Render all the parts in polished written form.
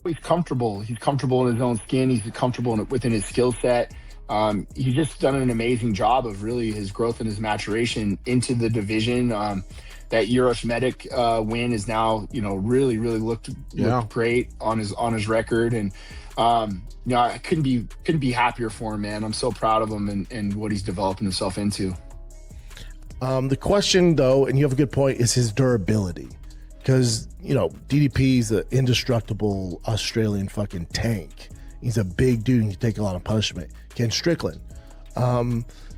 He's comfortable. He's comfortable in his own skin. He's comfortable within his skill set. He's just done an amazing job of really his growth and his maturation into the division. That Euroshmetic win is now, really looked great on his record, and I couldn't be happier for him, man. I'm so proud of him and what he's developing himself into. The question, though, and you have a good point, is his durability. Because, DDP is an indestructible Australian fucking tank. He's a big dude and he can take a lot of punishment. Can Strickland.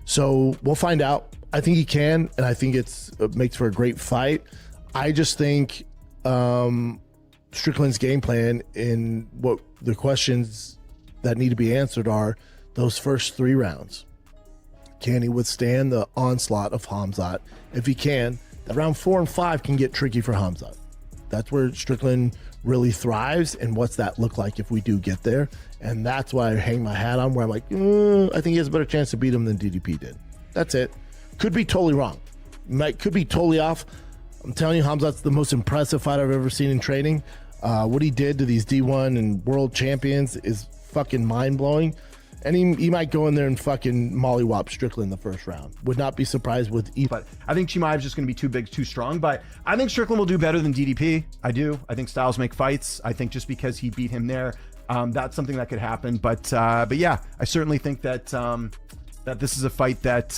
So we'll find out. I think he can, and I think it makes for a great fight. I just think Strickland's game plan and what the questions that need to be answered are those first 3 rounds. Can he withstand the onslaught of Khamzat? If he can, the round 4 and 5 can get tricky for Khamzat. That's where Strickland really thrives, and what's that look like if we do get there? And that's why I hang my hat on, where I'm like, I think he has a better chance to beat him than DDP did. That's it. Could be totally wrong. Could be totally off. I'm telling you, Khamzat's the most impressive fight I've ever seen in training. What he did to these D1 and world champions is fucking mind-blowing. And he might go in there and fucking mollywop Strickland in the first round. Would not be surprised with either. But I think Chimaev's just going to be too big, too strong. But I think Strickland will do better than DDP. I do. I think styles make fights. I think just because he beat him there, that's something that could happen. But yeah, I certainly think that that this is a fight that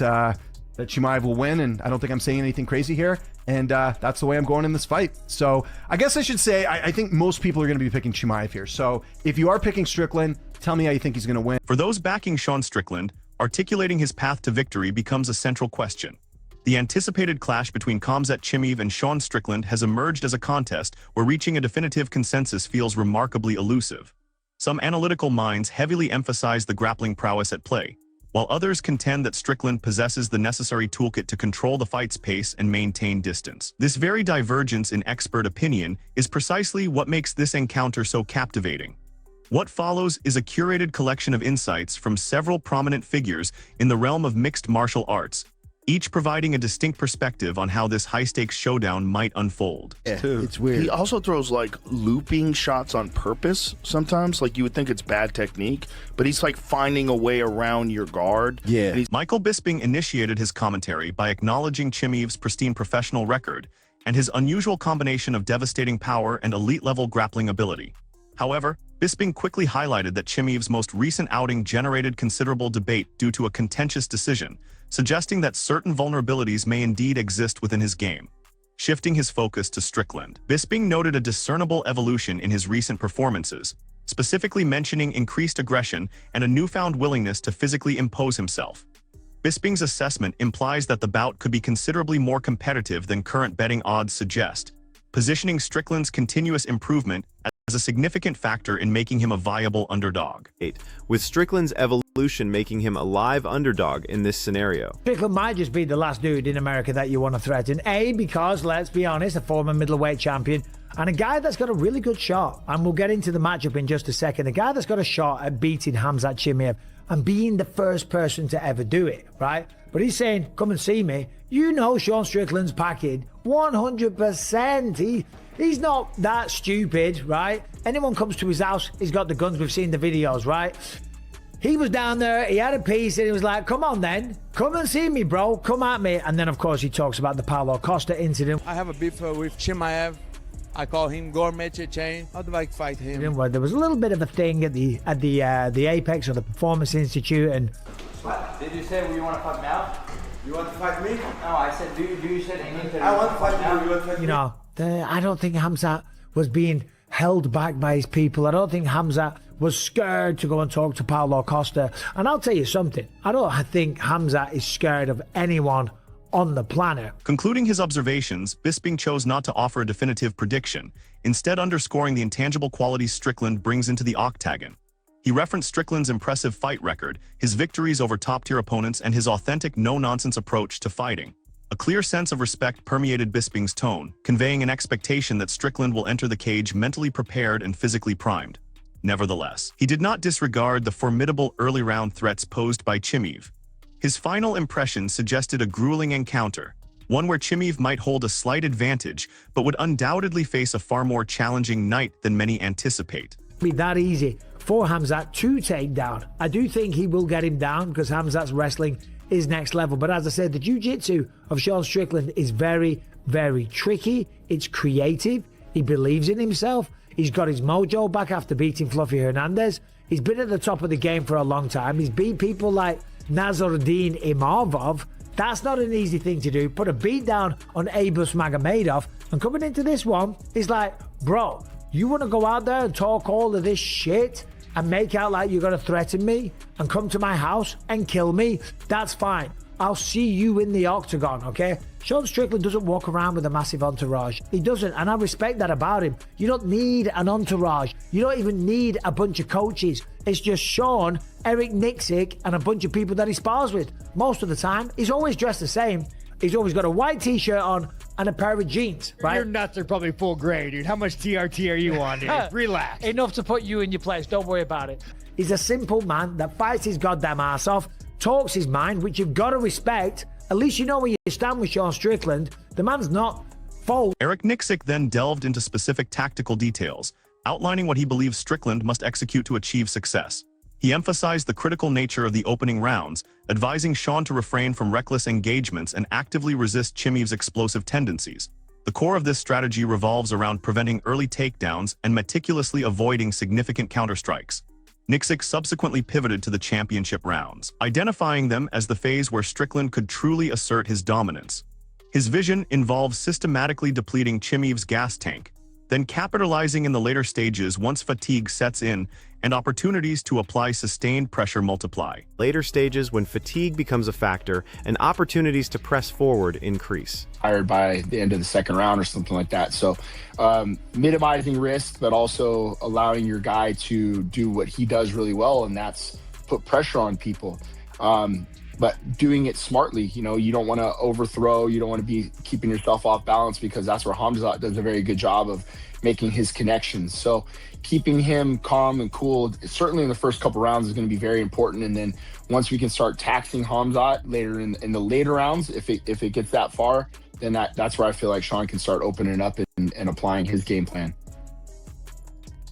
Chimaev will win. And I don't think I'm saying anything crazy here. And that's the way I'm going in this fight. So I guess I should say, I think most people are going to be picking Chimaev here. So if you are picking Strickland, tell me how you think he's going to win. For those backing Sean Strickland, articulating his path to victory becomes a central question. The anticipated clash between Khamzat Chimaev and Sean Strickland has emerged as a contest where reaching a definitive consensus feels remarkably elusive. Some analytical minds heavily emphasize the grappling prowess at play, while others contend that Strickland possesses the necessary toolkit to control the fight's pace and maintain distance. This very divergence in expert opinion is precisely what makes this encounter so captivating. What follows is a curated collection of insights from several prominent figures in the realm of mixed martial arts, each providing a distinct perspective on how this high-stakes showdown might unfold. Yeah, it's weird. He also throws like looping shots on purpose sometimes. Like you would think it's bad technique, but he's like finding a way around your guard. Yeah. Michael Bisping initiated his commentary by acknowledging Chimaev's pristine professional record and his unusual combination of devastating power and elite-level grappling ability. However, Bisping quickly highlighted that Chimaev's most recent outing generated considerable debate due to a contentious decision, suggesting that certain vulnerabilities may indeed exist within his game. Shifting his focus to Strickland, Bisping noted a discernible evolution in his recent performances, specifically mentioning increased aggression and a newfound willingness to physically impose himself. Bisping's assessment implies that the bout could be considerably more competitive than current betting odds suggest, positioning Strickland's continuous improvement as a significant factor in making him a viable underdog. With Strickland's evolution making him a live underdog in this scenario. Strickland might just be the last dude in America that you want to threaten. Because, let's be honest, a former middleweight champion and a guy that's got a really good shot. And we'll get into the matchup in just a second. A guy that's got a shot at beating Khamzat Chimaev and being the first person to ever do it, right? But he's saying, come and see me. You know Sean Strickland's packing 100%. He's not that stupid, right? Anyone comes to his house, he's got the guns. We've seen the videos, right? He was down there, he had a piece, and he was like, come on then. Come and see me, bro. Come at me. And then, of course, he talks about the Paulo Costa incident. I have a beef with Chimaev. I call him Gourmet Chain. I'd like to fight him. Where there was a little bit of a thing at the Apex or the Performance Institute. And what? Did you say you want to fight now? You want to fight me? No, I said, do you said anything? I want to fight you. You want to fight me? I don't think Khamzat was being held back by his people. I don't think Khamzat was scared to go and talk to Paulo Costa. And I'll tell you something. I don't think Khamzat is scared of anyone on the planet. Concluding his observations, Bisping chose not to offer a definitive prediction, instead underscoring the intangible qualities Strickland brings into the octagon. He referenced Strickland's impressive fight record, his victories over top-tier opponents, and his authentic, no-nonsense approach to fighting. A clear sense of respect permeated Bisping's tone, conveying an expectation that Strickland will enter the cage mentally prepared and physically primed. Nevertheless, he did not disregard the formidable early-round threats posed by Chimaev. His final impression suggested a grueling encounter, one where Chimaev might hold a slight advantage, but would undoubtedly face a far more challenging night than many anticipate. be that easy for Khamzat to take down. I do think he will get him down because Khamzat's wrestling is next level. But as I said, the jiu-jitsu of Sean Strickland is very, very tricky. It's creative. He believes in himself. He's got his mojo back after beating Fluffy Hernandez. He's been at the top of the game for a long time. He's beat people like Nazardine Imavov. That's not an easy thing to do. Put a beat down on Abus Magomedov. And coming into this one, he's like, bro, you want to go out there and talk all of this shit and make out like you're going to threaten me and come to my house and kill me? That's fine. I'll see you in the octagon, okay? Sean Strickland doesn't walk around with a massive entourage. He doesn't, and I respect that about him. You don't need an entourage. You don't even need a bunch of coaches. It's just Sean, Eric Nicksick, and a bunch of people that he spars with. Most of the time, he's always dressed the same. He's always got a white t-shirt on and a pair of jeans, right? Your nuts are probably full gray, dude. How much TRT are you on, dude? Relax. Enough to put you in your place. Don't worry about it. He's a simple man that fights his goddamn ass off, talks his mind, which you've got to respect. At least you know where you stand with Sean Strickland. The man's not false. Eric Nicksick then delved into specific tactical details, outlining what he believes Strickland must execute to achieve success. He emphasized the critical nature of the opening rounds, advising Sean to refrain from reckless engagements and actively resist Chimaev's explosive tendencies. The core of this strategy revolves around preventing early takedowns and meticulously avoiding significant counterstrikes. Nicksick subsequently pivoted to the championship rounds, identifying them as the phase where Strickland could truly assert his dominance. His vision involved systematically depleting Chimaev's gas tank, then capitalizing in the later stages once fatigue sets in and opportunities to apply sustained pressure multiply. Later stages when fatigue becomes a factor and opportunities to press forward increase. Tired by the end of the second round or something like that. So minimizing risk, but also allowing your guy to do what he does really well, and that's put pressure on people. But doing it smartly. You know, you don't want to overthrow, you don't want to be keeping yourself off balance, because that's where Khamzat does a very good job of making his connections. So keeping him calm and cool, certainly in the first couple rounds, is going to be very important. And then once we can start taxing Khamzat later in the later rounds, if it gets that far, then that's where I feel like Sean can start opening up and applying his game plan.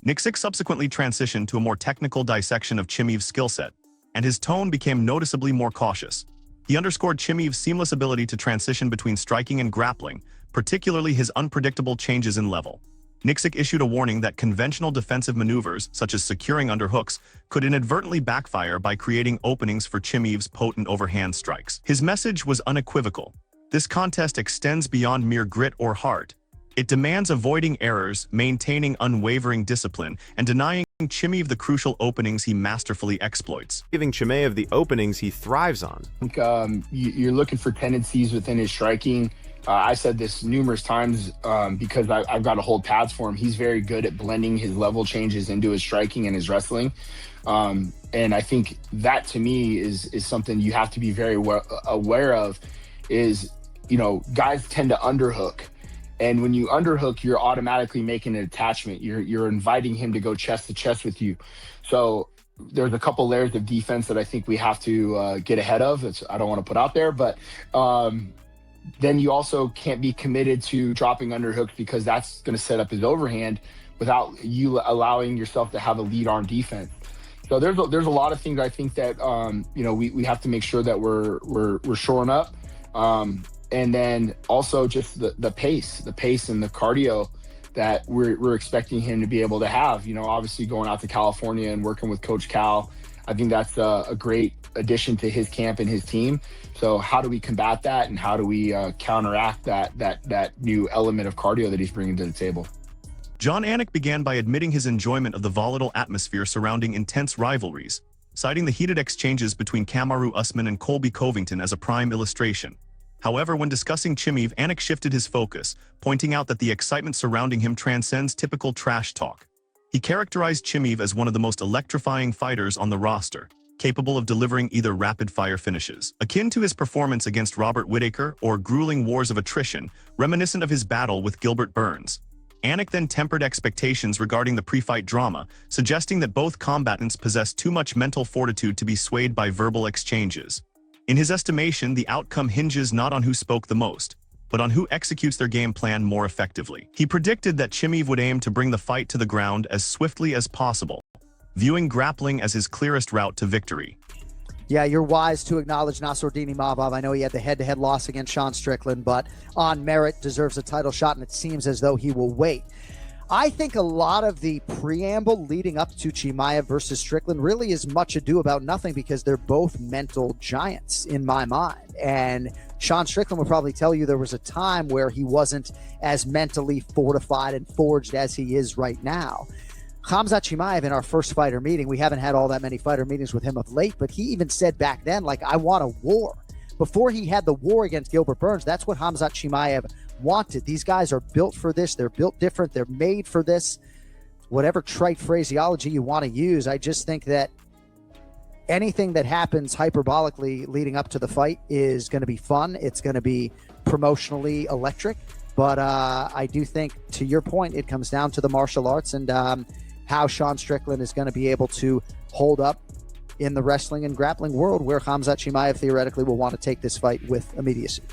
Nicksick subsequently transitioned to a more technical dissection of Chimaev's skill set, and his tone became noticeably more cautious. He underscored Chimaev's seamless ability to transition between striking and grappling, particularly his unpredictable changes in level. Nicksick issued a warning that conventional defensive maneuvers, such as securing underhooks, could inadvertently backfire by creating openings for Chimaev's potent overhand strikes. His message was unequivocal. This contest extends beyond mere grit or heart. It demands avoiding errors, maintaining unwavering discipline, and denying Chimaev the crucial openings he masterfully exploits. Giving Chimaev the openings he thrives on. I think you're looking for tendencies within his striking. I said this numerous times because I've got to hold pads for him. He's very good at blending his level changes into his striking and his wrestling. And I think that, to me, is something you have to be very aware of. Is, you know, guys tend to underhook. And when you underhook, you're automatically making an attachment. You're inviting him to go chest to chest with you. So there's a couple layers of defense that I think we have to get ahead of. I don't want to put out there, but then you also can't be committed to dropping underhooks, because that's going to set up his overhand without you allowing yourself to have a lead arm defense. So there's a lot of things I think that you know, we have to make sure that we're shoring up. And then also just the pace and the cardio that we're expecting him to be able to have. You know, obviously going out to California and working with Coach Cal, I think that's a great addition to his camp and his team. So how do we combat that, and how do we counteract that new element of cardio that he's bringing to the table? John Anik began by admitting his enjoyment of the volatile atmosphere surrounding intense rivalries, citing the heated exchanges between Kamaru Usman and Colby Covington as a prime illustration. However, when discussing Chimaev, Anik shifted his focus, pointing out that the excitement surrounding him transcends typical trash talk. He characterized Chimaev as one of the most electrifying fighters on the roster, capable of delivering either rapid-fire finishes, akin to his performance against Robert Whittaker, or grueling wars of attrition, reminiscent of his battle with Gilbert Burns. Anik then tempered expectations regarding the pre-fight drama, suggesting that both combatants possess too much mental fortitude to be swayed by verbal exchanges. In his estimation, the outcome hinges not on who spoke the most, but on who executes their game plan more effectively. He predicted that Chimaev would aim to bring the fight to the ground as swiftly as possible, viewing grappling as his clearest route to victory. Yeah, you're wise to acknowledge Nassourdini Mavov. I know he had the head-to-head loss against Sean Strickland, but on merit deserves a title shot, and it seems as though he will wait. I think a lot of the preamble leading up to Chimaev versus Strickland really is much ado about nothing, because they're both mental giants in my mind. And Sean Strickland will probably tell you there was a time where he wasn't as mentally fortified and forged as he is right now. Khamzat Chimaev, in our first fighter meeting, we haven't had all that many fighter meetings with him of late, but he even said back then, like, I want a war. Before he had the war against Gilbert Burns, that's what Khamzat Chimaev wanted. These guys are built for this. They're built different. They're made for this. Whatever trite phraseology you want to use, I just think that anything that happens hyperbolically leading up to the fight is going to be fun. It's going to be promotionally electric. But I do think, to your point, it comes down to the martial arts and how Sean Strickland is going to be able to hold up in the wrestling and grappling world, where Khamzat Chimaev theoretically will want to take this fight with immediacy.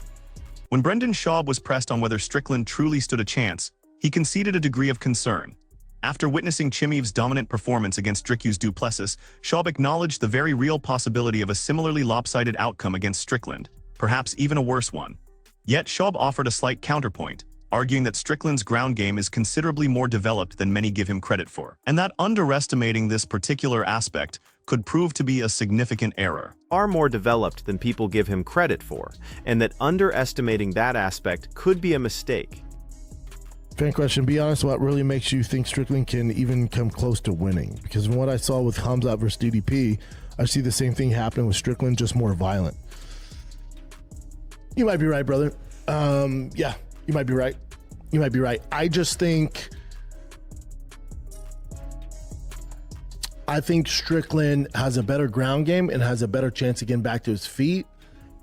When Brendan Schaub was pressed on whether Strickland truly stood a chance, he conceded a degree of concern. After witnessing Chimaev's dominant performance against Dricus du Plessis, Schaub acknowledged the very real possibility of a similarly lopsided outcome against Strickland, perhaps even a worse one. Yet Schaub offered a slight counterpoint, arguing that Strickland's ground game is considerably more developed than many give him credit for, and that underestimating this particular aspect could prove to be a significant error. Far more developed than people give him credit for, and that underestimating that aspect could be a mistake. Fan question, be honest, what really makes you think Strickland can even come close to winning? Because from what I saw with Khamzat versus DDP, I see the same thing happening with Strickland, just more violent. You might be right, brother. Yeah, you might be right. You might be right. I think Strickland has a better ground game and has a better chance of getting back to his feet.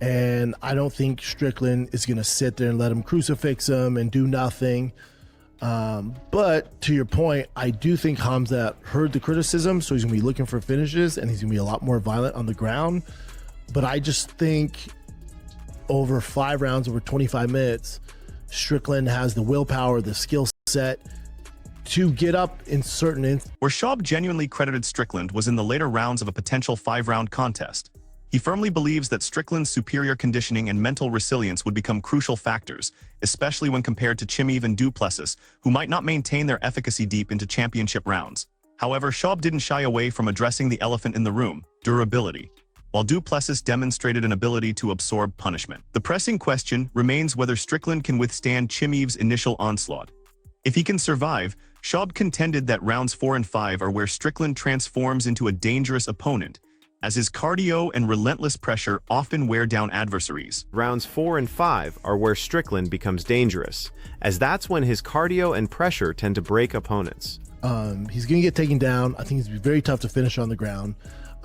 And I don't think Strickland is going to sit there and let him crucifix him and do nothing. But to your point, I do think Khamzat heard the criticism, so he's going to be looking for finishes, and he's going to be a lot more violent on the ground. But I just think over 5 rounds, over 25 minutes, Strickland has the willpower, the skill set to get up in certain Where Schaub genuinely credited Strickland was in the later rounds of a potential 5-round contest. He firmly believes that Strickland's superior conditioning and mental resilience would become crucial factors, especially when compared to Chimaev and du Plessis, who might not maintain their efficacy deep into championship rounds. However, Schaub didn't shy away from addressing the elephant in the room, durability, while du Plessis demonstrated an ability to absorb punishment. The pressing question remains whether Strickland can withstand Chimaev's initial onslaught. If he can survive, Schaub contended that rounds 4 and 5 are where Strickland transforms into a dangerous opponent, as his cardio and relentless pressure often wear down adversaries. Rounds 4 and 5 are where Strickland becomes dangerous, as that's when his cardio and pressure tend to break opponents. He's going to get taken down. I think it's very tough to finish on the ground.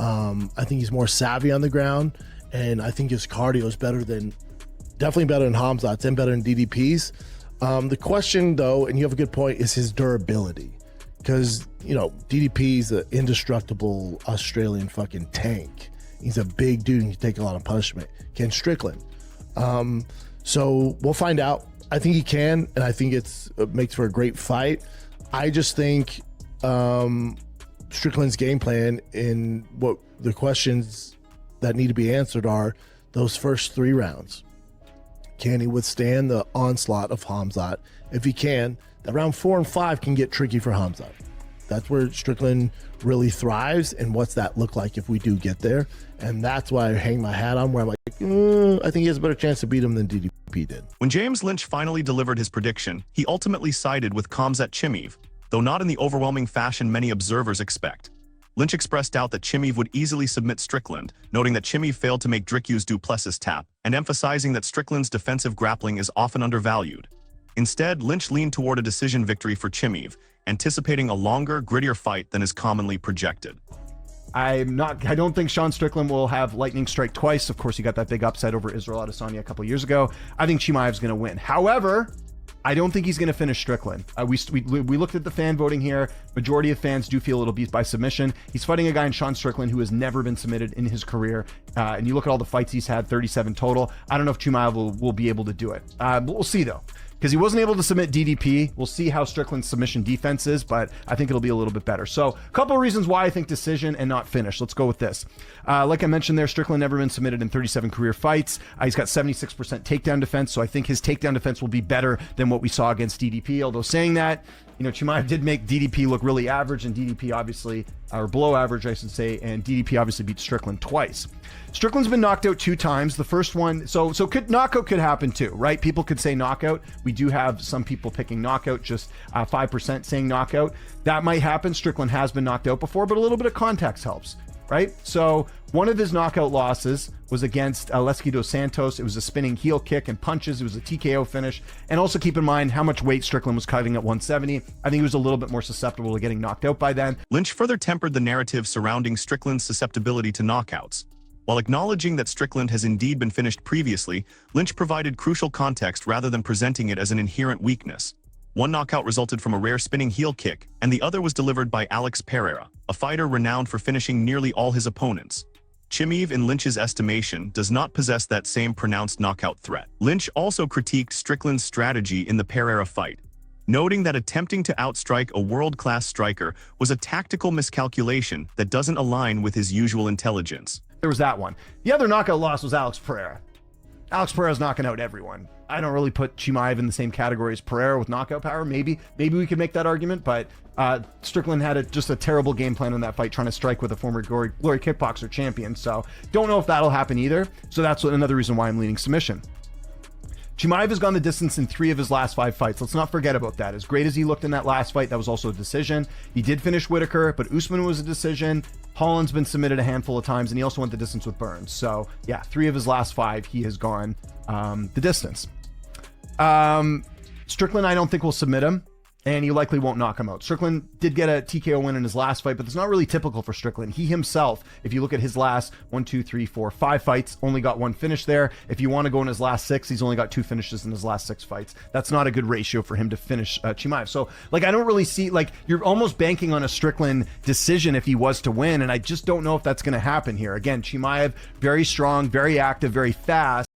I think he's more savvy on the ground, and I think his cardio is definitely better than Khamzat's and better than DDP's. The question, though, and you have a good point, is his durability. Because, you know, DDP's an indestructible Australian fucking tank. He's a big dude and he can take a lot of punishment. Can Strickland? So we'll find out. I think he can, and I think it makes for a great fight. I just think Strickland's game plan and what the questions that need to be answered are those first 3 rounds. Can he withstand the onslaught of Khamzat? If he can, the round 4 and 5 can get tricky for Khamzat. That's where Strickland really thrives, and what's that look like if we do get there? And that's why I hang my hat on, where I'm like, I think he has a better chance to beat him than DDP did. When James Lynch finally delivered his prediction, he ultimately sided with Khamzat Chimaev, though not in the overwhelming fashion many observers expect. Lynch expressed doubt that Chimaev would easily submit Strickland, noting that Chimaev failed to make Dricus du Plessis tap, and emphasizing that Strickland's defensive grappling is often undervalued. Instead, Lynch leaned toward a decision victory for Chimaev, anticipating a longer, grittier fight than is commonly projected. I don't think Sean Strickland will have lightning strike twice. Of course, he got that big upset over Israel Adesanya a couple years ago. I think Chimaev's going to win. However, I don't think he's going to finish Strickland. We looked at the fan voting here. Majority of fans do feel it'll be by submission. He's fighting a guy in Sean Strickland who has never been submitted in his career. And you look at all the fights he's had, 37 total. I don't know if Chimaev will be able to do it. But we'll see, though. Because he wasn't able to submit DDP. We'll see how Strickland's submission defense is, but I think it'll be a little bit better. So a couple of reasons why I think decision and not finish. Let's go with this. Like I mentioned there, Strickland never been submitted in 37 career fights. He's got 76% takedown defense, so I think his takedown defense will be better than what we saw against DDP. Although saying that, Chimaev did make DDP look really average, and DDP obviously, or below average, I should say, and DDP obviously beat Strickland twice. Strickland's been knocked out 2 times. The first one, so knockout could happen too, right? People could say knockout. We do have some people picking knockout, just 5% saying knockout. That might happen. Strickland has been knocked out before, but a little bit of context helps, right? So one of his knockout losses was against Lesky dos Santos. It was a spinning heel kick and punches. It was a TKO finish. And also keep in mind how much weight Strickland was cutting at 170. I think he was a little bit more susceptible to getting knocked out by then. Lynch further tempered the narrative surrounding Strickland's susceptibility to knockouts. While acknowledging that Strickland has indeed been finished previously, Lynch provided crucial context rather than presenting it as an inherent weakness. One knockout resulted from a rare spinning heel kick, and the other was delivered by Alex Pereira, a fighter renowned for finishing nearly all his opponents. Chimaev, in Lynch's estimation, does not possess that same pronounced knockout threat. Lynch also critiqued Strickland's strategy in the Pereira fight, noting that attempting to outstrike a world-class striker was a tactical miscalculation that doesn't align with his usual intelligence. There was that one. The other knockout loss was Alex Pereira. Alex Pereira's knocking out everyone. I don't really put Chimaev in the same category as Pereira with knockout power. Maybe we could make that argument, but Strickland had just a terrible game plan in that fight, trying to strike with a former glory kickboxer champion. So don't know if that'll happen either. So that's another reason why I'm leaning submission. Chimaev has gone the distance in 3 of his last 5 fights. Let's not forget about that. As great as he looked in that last fight, that was also a decision. He did finish Whitaker, but Usman was a decision. Holland's been submitted a handful of times, and he also went the distance with Burns. So yeah, 3 of his last 5, he has gone the distance. Strickland, I don't think will submit him, and he likely won't knock him out. Strickland did get a TKO win in his last fight, but it's not really typical for Strickland. He himself, if you look at his last 5 fights, only got 1 finish there. If you want to go in his last 6, he's only got 2 finishes in his last 6 fights. That's not a good ratio for him to finish Chimaev. So, I don't really see, you're almost banking on a Strickland decision if he was to win, and I just don't know if that's going to happen here. Again, Chimaev, very strong, very active, very fast.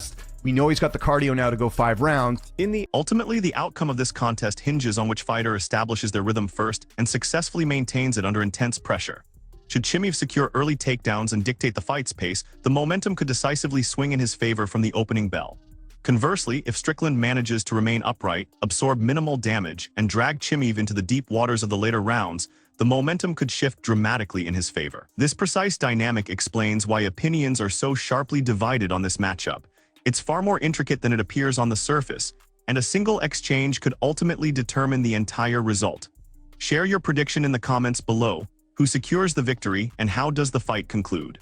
We know he's got the cardio now to go 5 rounds. Ultimately, the outcome of this contest hinges on which fighter establishes their rhythm first and successfully maintains it under intense pressure. Should Chimaev secure early takedowns and dictate the fight's pace, the momentum could decisively swing in his favor from the opening bell. Conversely, if Strickland manages to remain upright, absorb minimal damage, and drag Chimaev into the deep waters of the later rounds, the momentum could shift dramatically in his favor. This precise dynamic explains why opinions are so sharply divided on this matchup. It's far more intricate than it appears on the surface, and a single exchange could ultimately determine the entire result. Share your prediction in the comments below. Who secures the victory, and how does the fight conclude?